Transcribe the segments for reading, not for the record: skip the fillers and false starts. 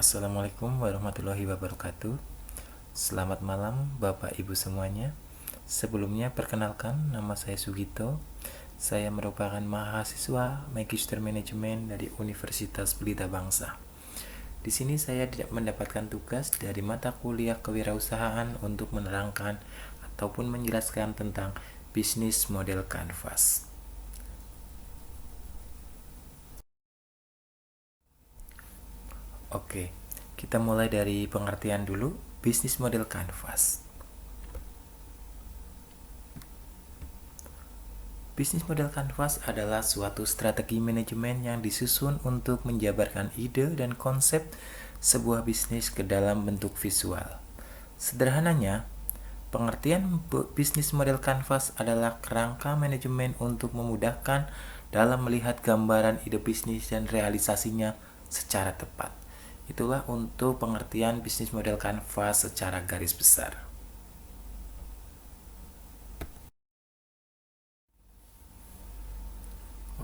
Assalamualaikum warahmatullahi wabarakatuh. Selamat malam Bapak Ibu semuanya. Sebelumnya perkenalkan, nama saya Sugito. Saya merupakan mahasiswa Magister Manajemen dari Universitas Pelita Bangsa. Di sini saya tidak mendapatkan tugas dari mata kuliah kewirausahaan untuk menerangkan ataupun menjelaskan tentang bisnis model kanvas. Oke, kita mulai dari pengertian dulu. Bisnis model kanvas. Bisnis model kanvas adalah suatu strategi manajemen yang disusun untuk menjabarkan ide dan konsep sebuah bisnis ke dalam bentuk visual. Sederhananya, pengertian bisnis model kanvas adalah kerangka manajemen untuk memudahkan dalam melihat gambaran ide bisnis dan realisasinya secara tepat. Itulah untuk pengertian bisnis model kanvas secara garis besar.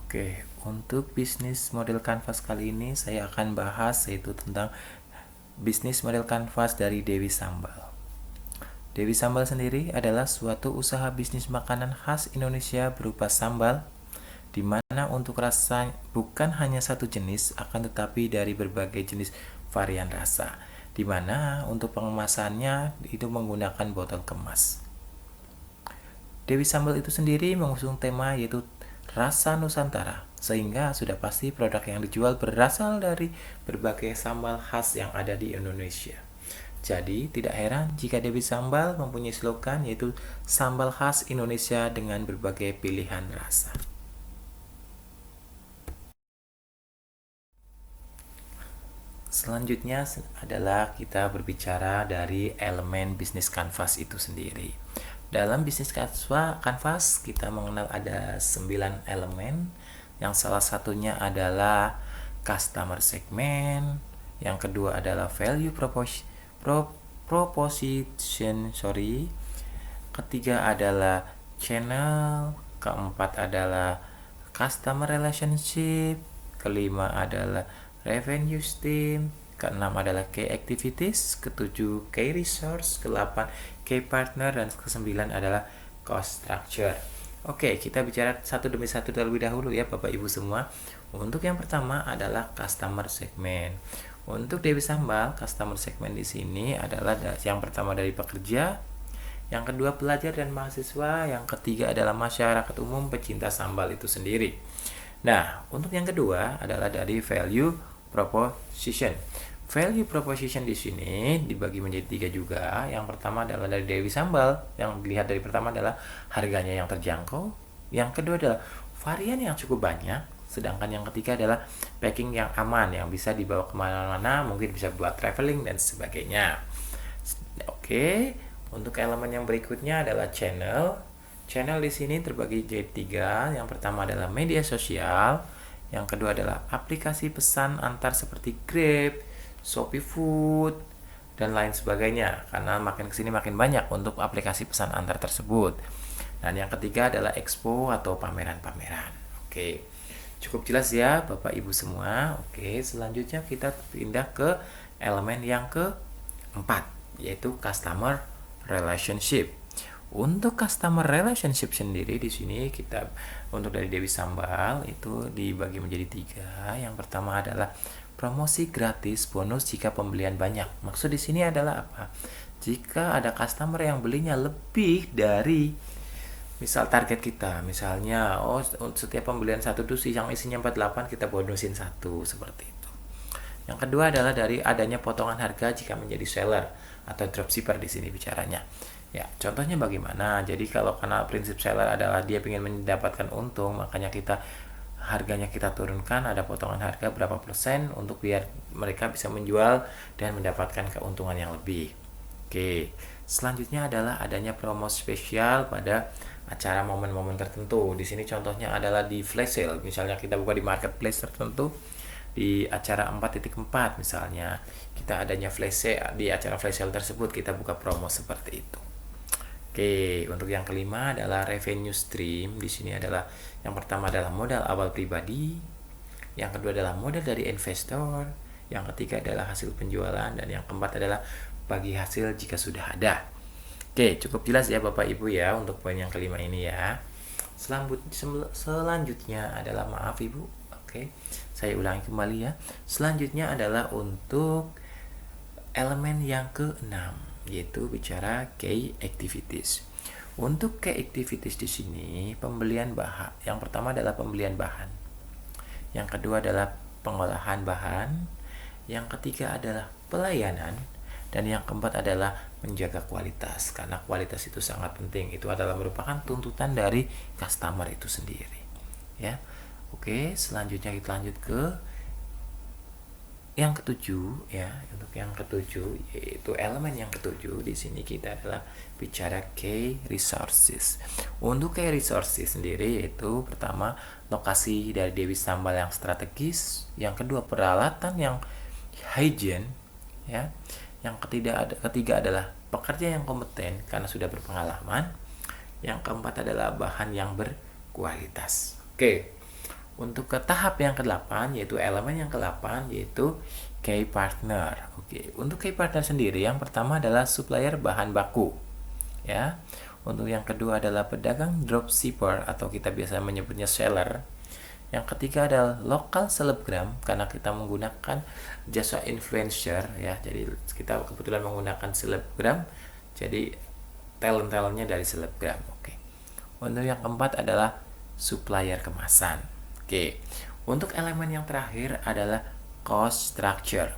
Oke, untuk bisnis model kanvas kali ini saya akan bahas yaitu tentang bisnis model kanvas dari Dewi Sambal. Dewi Sambal sendiri adalah suatu usaha bisnis makanan khas Indonesia berupa sambal, di mana untuk rasa bukan hanya satu jenis, akan tetapi dari berbagai jenis varian rasa, di mana untuk pengemasannya itu menggunakan botol kemas. Dewi Sambal itu sendiri mengusung tema yaitu rasa Nusantara, sehingga sudah pasti produk yang dijual berasal dari berbagai sambal khas yang ada di Indonesia. Jadi, tidak heran jika Dewi Sambal mempunyai slogan yaitu sambal khas Indonesia dengan berbagai pilihan rasa. Selanjutnya adalah kita berbicara dari elemen bisnis kanvas itu sendiri. Dalam bisnis kanvas kita mengenal ada 9 elemen, yang salah satunya adalah customer segment, yang kedua adalah value proposition, ketiga adalah channel, keempat adalah customer relationship, kelima adalah revenue stream, keenam adalah key activities, ketujuh key resource, ke-8 key partner, dan ke-9 adalah cost structure. Oke, kita bicara satu demi satu terlebih dahulu ya Bapak Ibu semua. Untuk yang pertama adalah customer segment. Untuk Dewi Sambal, customer segment di sini adalah yang pertama dari pekerja, yang kedua pelajar dan mahasiswa, yang ketiga adalah masyarakat umum pecinta sambal itu sendiri. Nah, untuk yang kedua adalah dari value proposition. Value proposition di sini dibagi menjadi 3 juga. Yang pertama adalah dari Dewi Sambal. Yang dilihat dari pertama adalah harganya yang terjangkau. Yang kedua adalah varian yang cukup banyak. Sedangkan yang ketiga adalah packing yang aman, yang bisa dibawa kemana-mana, mungkin bisa buat traveling dan sebagainya. Oke, untuk elemen yang berikutnya adalah channel. Channel di sini terbagi jadi 3. Yang pertama adalah media sosial. Yang kedua adalah aplikasi pesan antar seperti Grab, Shopee Food, dan lain sebagainya, karena makin kesini makin banyak untuk aplikasi pesan antar tersebut. Dan yang ketiga adalah expo atau pameran-pameran. Oke, cukup jelas ya Bapak Ibu semua. Oke, selanjutnya kita pindah ke elemen yang keempat, yaitu customer relationship. Untuk customer relationship sendiri di sini kita untuk dari Dewi Sambal itu dibagi menjadi 3. Yang pertama adalah promosi gratis bonus jika pembelian banyak. Maksud di sini adalah apa? Jika ada customer yang belinya lebih dari misal target kita, misalnya setiap pembelian satu dus yang isinya 48 kita bonusin 1, seperti itu. Yang kedua adalah dari adanya potongan harga jika menjadi seller atau dropshipper di sini bicaranya. Ya, contohnya bagaimana? Jadi kalau karena prinsip seller adalah dia ingin mendapatkan untung, makanya harganya kita turunkan, ada potongan harga berapa persen untuk biar mereka bisa menjual dan mendapatkan keuntungan yang lebih. Oke, selanjutnya adalah adanya promo spesial pada acara momen-momen tertentu. Di sini contohnya adalah di flash sale, misalnya kita buka di marketplace tertentu, di acara 4.4 misalnya, kita adanya flash sale, di acara flash sale tersebut kita buka promo seperti itu. Oke, untuk yang kelima adalah revenue stream. Di sini adalah yang pertama adalah modal awal pribadi, yang kedua adalah modal dari investor, yang ketiga adalah hasil penjualan, dan yang keempat adalah bagi hasil jika sudah ada. Oke, cukup jelas ya Bapak Ibu ya untuk poin yang kelima ini ya. Selanjutnya adalah, maaf Ibu. Oke, saya ulangi kembali ya. Selanjutnya adalah untuk elemen yang keenam, yaitu bicara key activities. Untuk key activities di sini pembelian bahan. Yang pertama adalah pembelian bahan. Yang kedua adalah pengolahan bahan. Yang ketiga adalah pelayanan, dan yang keempat adalah menjaga kualitas, karena kualitas itu sangat penting. Itu adalah merupakan tuntutan dari customer itu sendiri ya. Oke, selanjutnya kita lanjut ke yang ketujuh ya. Untuk yang ketujuh, yaitu elemen yang ketujuh, di sini kita adalah bicara key resources. Untuk key resources sendiri, yaitu pertama lokasi dari Dewi Sambal yang strategis, yang kedua peralatan yang hygiene ya, yang ketiga adalah pekerja yang kompeten karena sudah berpengalaman, yang keempat adalah bahan yang berkualitas. Oke, untuk ke tahap yang ke-8, yaitu elemen yang ke-8, yaitu key partner. Oke, untuk key partner sendiri, yang pertama adalah supplier bahan baku ya. Untuk yang kedua adalah pedagang dropshipper atau kita biasa menyebutnya seller. Yang ketiga adalah lokal selebgram, karena kita menggunakan jasa influencer ya. Jadi kita kebetulan menggunakan selebgram, jadi talent-talentnya dari selebgram. Oke. Untuk yang keempat adalah supplier kemasan. Oke. Untuk elemen yang terakhir adalah cost structure.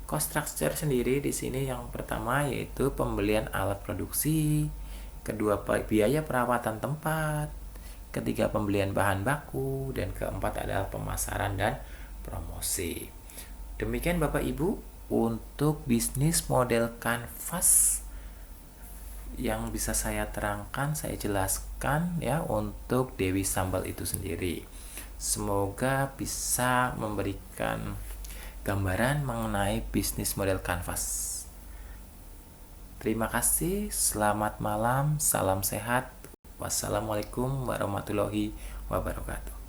Cost structure sendiri di sini yang pertama yaitu pembelian alat produksi, kedua biaya perawatan tempat, ketiga pembelian bahan baku, dan keempat adalah pemasaran dan promosi. Demikian Bapak Ibu untuk bisnis model kanvas yang bisa saya terangkan, saya jelaskan ya untuk Dewi Sambal itu sendiri. Semoga bisa memberikan gambaran mengenai bisnis model kanvas. Terima kasih, selamat malam, salam sehat. Wassalamualaikum warahmatullahi wabarakatuh.